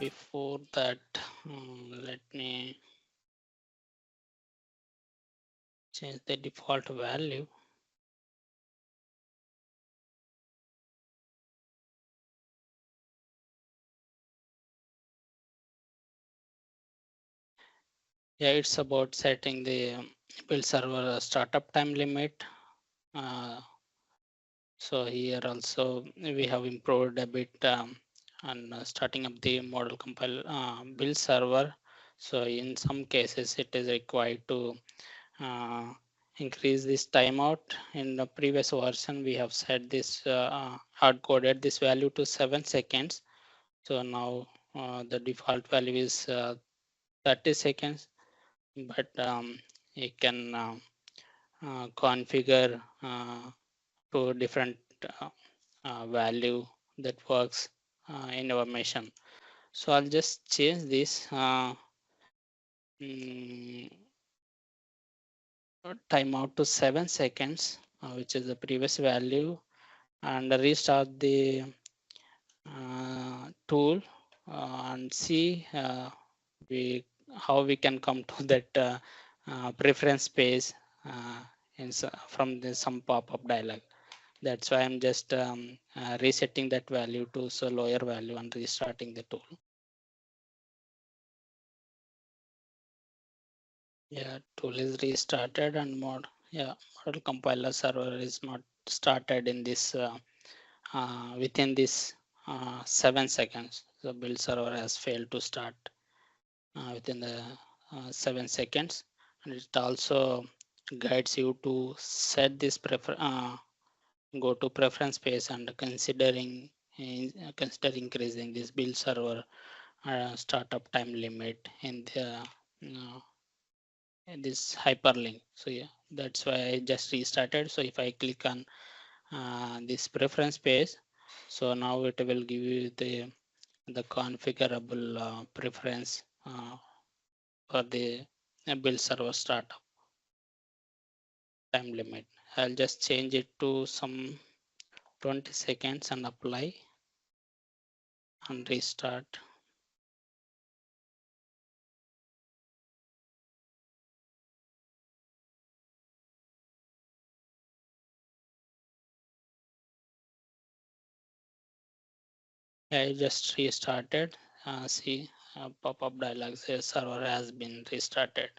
before that, let me change the default value. Yeah, it's about setting the build server startup time limit. So here also we have improved a bit on starting up the model compile build server. So in some cases it is required to increase this timeout. In the previous version we have set this hard coded this value to 7 seconds. So now the default value is 30 seconds, but you can configure to different value that works in our machine. So I'll just change this timeout to 7 seconds, which is the previous value, and restart the tool and see how we can come to that preference space from some pop-up dialog. That's why I'm just resetting that value to so lower value and restarting the tool. Yeah, tool is restarted and model compiler server is not started in this within this 7 seconds. The build server has failed to start within the 7 seconds, and it also guides you to set this go to preference space and consider increasing this build server startup time limit in this hyperlink. So yeah, that's why I just restarted. So if I click on this preference page, so now it will give you the configurable preference for the build server startup time limit. I'll just change it to some 20 seconds and apply and restart. I just restarted. See, pop-up dialog says server has been restarted.